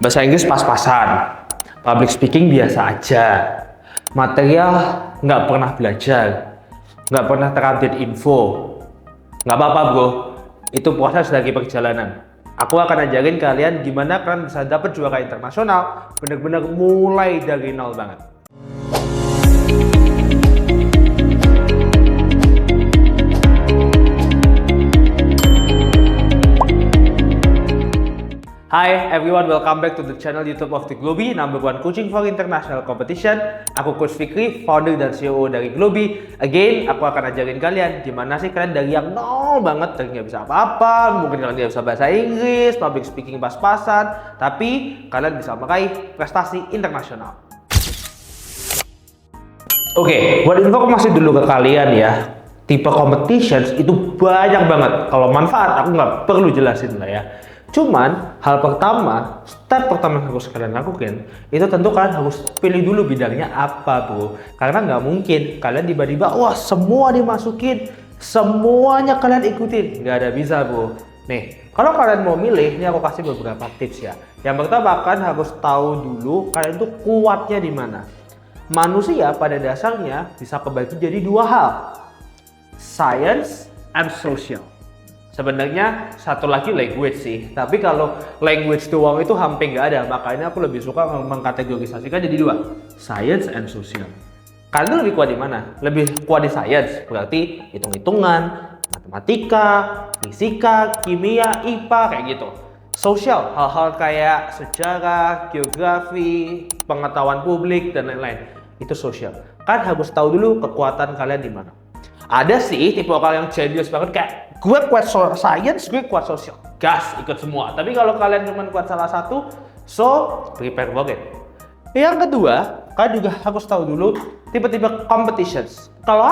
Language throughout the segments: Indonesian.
Bahasa Inggris pas-pasan, public speaking biasa aja, material nggak pernah belajar, nggak pernah terupdate info. Nggak apa-apa bro, itu proses lagi perjalanan. Aku akan ajarin kalian gimana kalian bisa dapat juara internasional, bener-bener mulai dari nol banget. Hi everyone, welcome back to the channel YouTube of the Globi, number one coaching for international competition. Aku Coach Fikri, founder dan CEO dari Globi. Again, aku akan ajarin kalian gimana sih kalian dari yang nol banget, dari nggak bisa apa-apa, mungkin kalian nggak bisa bahasa Inggris, public speaking pas-pasan, tapi kalian bisa meraih prestasi internasional. Oke, buat informasi dulu ke kalian ya. Tipe competitions itu banyak banget. Kalau manfaat aku nggak perlu jelasin lah ya. Cuman hal pertama, step pertama yang harus kalian lakukan itu tentu kalian harus pilih dulu bidangnya apa bro. Karena nggak mungkin kalian tiba-tiba wah semua dimasukin, semuanya kalian ikutin, nggak ada bisa bro. Nih, kalau kalian mau milih, ini aku kasih beberapa tips ya. Yang pertama kalian harus tahu dulu kalian tuh kuatnya di mana. Manusia pada dasarnya bisa kebagi jadi dua hal, science and social. Sebenarnya satu lagi language sih, tapi kalau language doang itu hampir nggak ada, makanya aku lebih suka mengkategorisasikan jadi dua, science and social. Kalian lebih kuat di mana? Lebih kuat di science, berarti hitung-hitungan, matematika, fisika, kimia, IPA kayak gitu. Social, hal-hal kayak sejarah, geografi, pengetahuan publik dan lain-lain. Itu social. Kalian harus tahu dulu kekuatan kalian di mana. Ada sih tipe orang yang jenius banget kayak gue kuat science, gue kuat social. Gas, ikut semua. Tapi kalau kalian cuma kuat salah satu, so prepare for it. Yang kedua, kalian juga harus tahu dulu tipe-tipe competitions. Kalau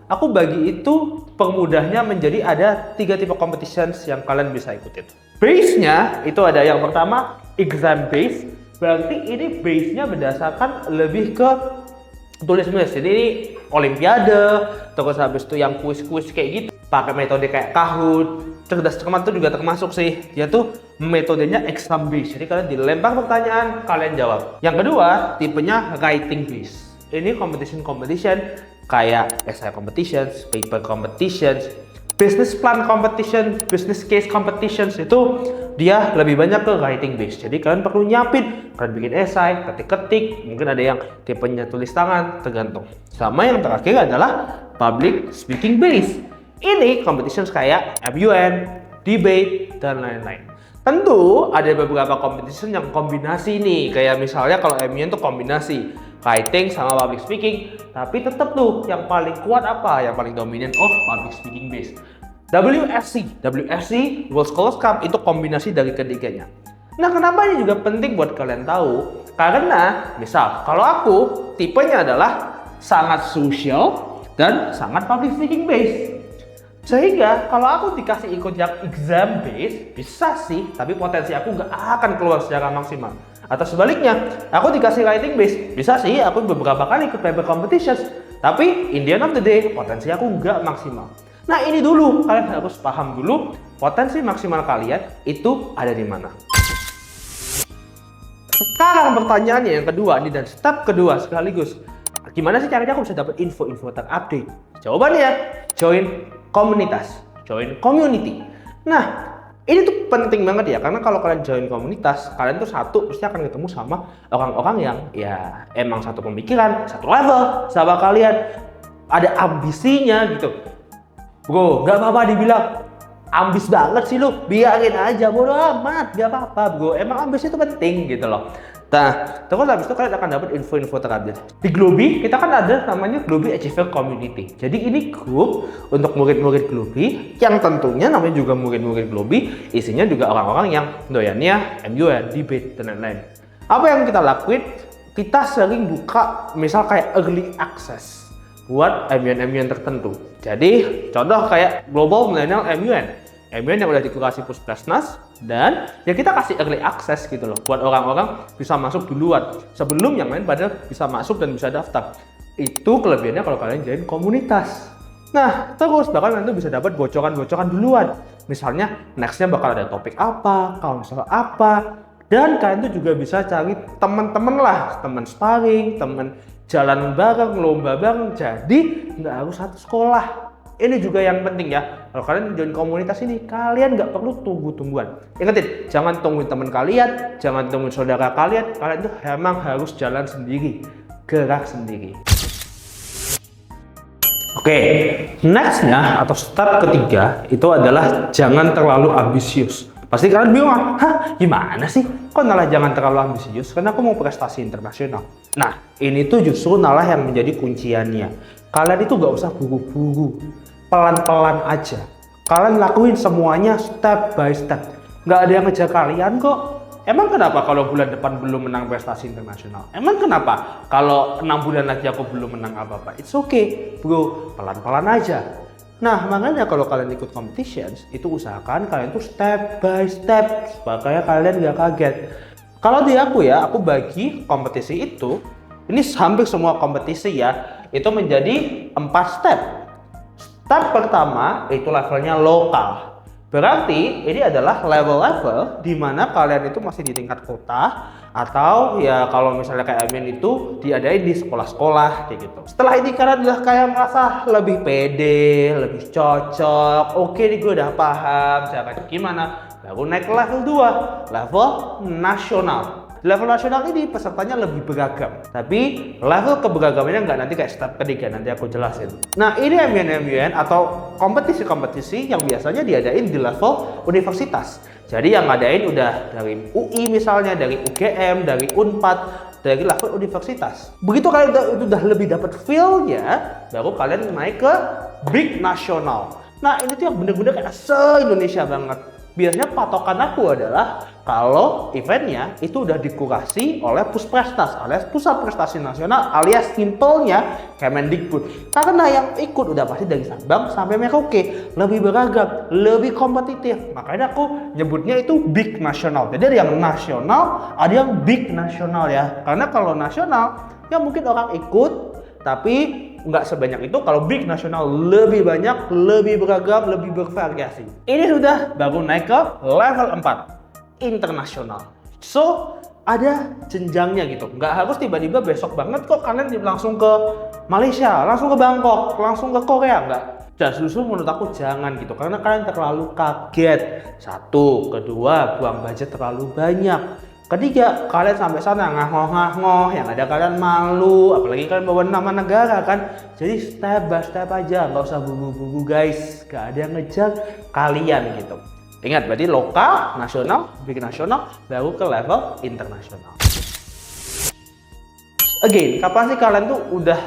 aku bagi itu permudahnya menjadi ada 3 tipe competitions yang kalian bisa ikutin. Base-nya itu ada yang pertama exam base. Berarti ini base-nya berdasarkan lebih ke tulis-menulis. Jadi ini olimpiade, terus habis itu yang kuis-kuis kayak gitu. Pakai metode kayak Kahoot, cerdas cermat itu juga termasuk sih. Dia tuh metodenya exam based. Jadi kalian dilempar pertanyaan, kalian jawab. Yang kedua, tipenya writing based. Ini competition kayak essay competitions, paper competitions, business plan competition, business case competitions itu dia lebih banyak ke writing based. Jadi kalian perlu nyiapin, kalian bikin esai, ketik-ketik, mungkin ada yang tipenya tulis tangan, tergantung. Sama yang terakhir adalah public speaking based. Ini competitions kayak MUN, debate, dan lain-lain. Tentu ada beberapa competition yang kombinasi nih, kayak misalnya kalau MUN tuh kombinasi writing sama public speaking, tapi tetap tuh yang paling kuat apa? Yang paling dominan public speaking based. WSC, World Scholars Cup itu kombinasi dari ketiganya. Nah, kenapa ini juga penting buat kalian tahu? Karena misal kalau aku tipenya adalah sangat social dan sangat public speaking based. Sehingga kalau aku dikasih ikut yang exam based, bisa sih, tapi potensi aku nggak akan keluar secara maksimal. Atau sebaliknya, aku dikasih writing based, bisa sih aku beberapa kali ikut paper competitions, tapi in the end of the day, potensi aku nggak maksimal. Nah ini dulu, kalian harus paham dulu potensi maksimal kalian itu ada di mana. Sekarang pertanyaannya yang kedua nih, dan step kedua sekaligus, gimana sih caranya aku bisa dapat info-info terupdate? Jawabannya, join komunitas, join community. Nah, ini tuh penting banget ya, karena kalau kalian join komunitas, kalian tuh satu pasti akan ketemu sama orang-orang yang ya emang satu pemikiran, satu level sama kalian, ada ambisinya gitu. Bro, gak apa-apa dibilang ambis banget sih lu, biarin aja, bodo amat, gak apa-apa bro, emang ambis itu penting gitu loh. Nah, terus habis itu kalian akan dapat info-info terupdate. Di Globi, kita kan ada namanya Globi Achiever Community. Jadi ini grup untuk murid-murid Globi, yang tentunya namanya juga murid-murid Globi, isinya juga orang-orang yang doyannya MUN, debate, dan lain-lain. Apa yang kita lakuin? Kita sering buka misal kayak early access buat MUN tertentu. Jadi contoh kayak Global Millennial MUN yang udah dikurasi Puskesmas, dan ya kita kasih early access gitu loh buat orang-orang bisa masuk duluan sebelum yang lain pada bisa masuk dan bisa daftar. Itu kelebihannya kalau kalian join komunitas. Nah, terus bahkan nanti bisa dapat bocoran-bocoran duluan. Misalnya nextnya bakal ada topik apa, counsel apa, Dan kalian tuh juga bisa cari teman-teman lah, teman sparring, teman jalan bareng, lomba bareng. Jadi nggak harus satu sekolah. Ini juga yang penting ya. Kalau kalian join komunitas ini, kalian nggak perlu tunggu-tungguan. Ingetin, jangan tungguin teman kalian, jangan tungguin saudara kalian. Kalian tuh emang harus jalan sendiri, gerak sendiri. Oke, nextnya atau step ketiga itu adalah jangan terlalu ambisius. Pasti kalian bingung, hah gimana sih? Kok nalah jangan terlalu ambisius? Karena aku mau prestasi internasional. Nah, ini tuh justru nalah yang menjadi kunciannya. Kalian itu gak usah buru-buru, pelan-pelan aja. Kalian lakuin semuanya step by step. Gak ada yang ngejar kalian kok. Emang kenapa kalau bulan depan belum menang prestasi internasional? Emang kenapa kalau 6 bulan lagi aku belum menang apa-apa? It's okay, bro. Pelan-pelan aja. Nah, makanya kalau kalian ikut competitions, itu usahakan kalian tuh step by step supaya kalian gak kaget. Kalau di aku ya, aku bagi kompetisi itu, ini hampir semua kompetisi ya, itu menjadi 4 step. Step pertama itu levelnya lokal. Berarti ini adalah level-level di mana kalian itu masih di tingkat kota atau ya kalau misalnya kayak Amin itu diadain di sekolah-sekolah kayak gitu. Setelah ini kalian udah kayak merasa lebih pede, lebih cocok. Oke nih gue udah paham cara gimana. Baru naik ke level 2, level nasional. Di level nasional ini pesertanya lebih beragam, tapi level keberagamannya nggak nanti kayak step ketiga, nanti aku jelasin. Nah ini MUN atau kompetisi-kompetisi yang biasanya diadain di level universitas. Jadi yang ngadain udah dari UI misalnya, dari UGM, dari UNPAD, dari level universitas. Begitu kalian udah lebih dapat feel-nya, baru kalian naik ke big nasional. Nah ini tuh yang bener-bener kayak se-Indonesia banget. Biasanya patokan aku adalah kalau eventnya itu udah dikurasi oleh Pusprestas alias Pusat Prestasi Nasional alias simpelnya Kemendikbud. Karena yang ikut udah pasti dari Sabang sampai Merauke, lebih beragam, lebih kompetitif. Makanya aku nyebutnya itu big nasional. Jadi ada yang nasional, ada yang big nasional ya. Karena kalau nasional ya mungkin orang ikut tapi nggak sebanyak itu. Kalau big nasional lebih banyak, lebih beragam, lebih bervariasi. Ini sudah baru naik ke level 4 internasional. So ada jenjangnya gitu. Nggak harus tiba-tiba besok banget kok kalian langsung ke Malaysia, langsung ke Bangkok, langsung ke Korea. Nggak. Dan justru menurut aku jangan gitu. Karena kalian terlalu kaget. Satu, kedua, buang budget terlalu banyak. Ketiga, kalian sampai sana ngahoh-ngahoh, yang ada kalian malu, apalagi kalian bawa nama negara kan. Jadi step by step aja, nggak usah buru-buru guys. Nggak ada yang ngejar kalian gitu. Ingat, berarti lokal, nasional, big nasional, baru ke level internasional. Again, kapan sih kalian tuh udah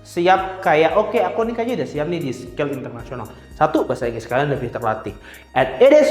siap kayak oke, aku nih kayaknya udah siap nih di skill internasional. Satu, bahasa Inggris kalian lebih terlatih. And it is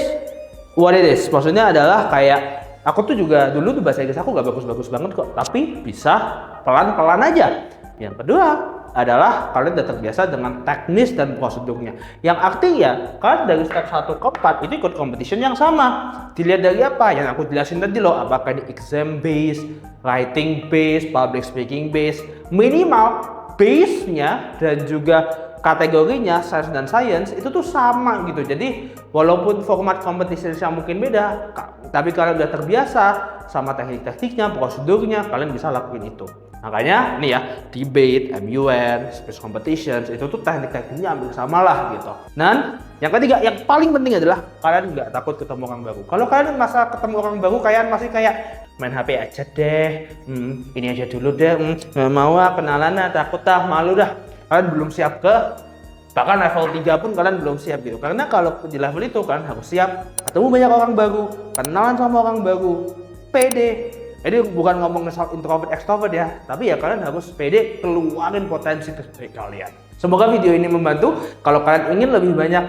what it is. Maksudnya adalah kayak aku tuh juga dulu tuh bahasa Inggris aku gak bagus-bagus banget kok, tapi bisa pelan-pelan aja. Yang kedua adalah kalian udah terbiasa dengan teknis dan prosedurnya. Yang artinya kalian dari step 1 ke 4 itu ikut competition yang sama. Dilihat dari apa? Yang aku jelasin tadi loh, apakah di exam based, writing based, public speaking based. Minimal base-nya dan juga kategorinya science dan science itu tuh sama gitu. Jadi walaupun format competition yang mungkin beda, tapi kalian udah terbiasa sama teknik-tekniknya, prosedurnya, kalian bisa lakuin itu. Makanya nih ya, debate, MUN, speech competitions itu tuh teknik-tekniknya hampir sama lah gitu. Dan yang ketiga, yang paling penting adalah kalian nggak takut ketemu orang baru. Kalau kalian masa ketemu orang baru, kalian masih kayak main HP aja deh, ini aja dulu deh, nggak mau kenalan takut malu dah. Kalian belum siap ke bahkan level 3 pun kalian belum siap gitu. Karena kalau di level itu kan harus siap ketemu banyak orang baru, kenalan sama orang baru, pede. Jadi bukan ngomong introvert extrovert ya, tapi ya kalian harus pede keluarin potensi terbaik kalian. Semoga video ini membantu. Kalau kalian ingin lebih banyak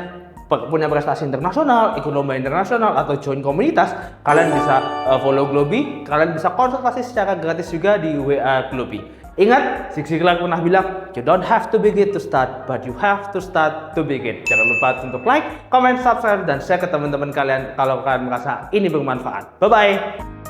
punya prestasi internasional, ikut lomba internasional atau join komunitas, kalian bisa follow Globi, kalian bisa konsultasi secara gratis juga di WA Globi. Ingat, Zig Ziglar pernah bilang, you don't have to begin to start, but you have to start to begin. Jangan lupa untuk like, comment, subscribe, dan share ke teman-teman kalian kalau kalian merasa ini bermanfaat. Bye-bye!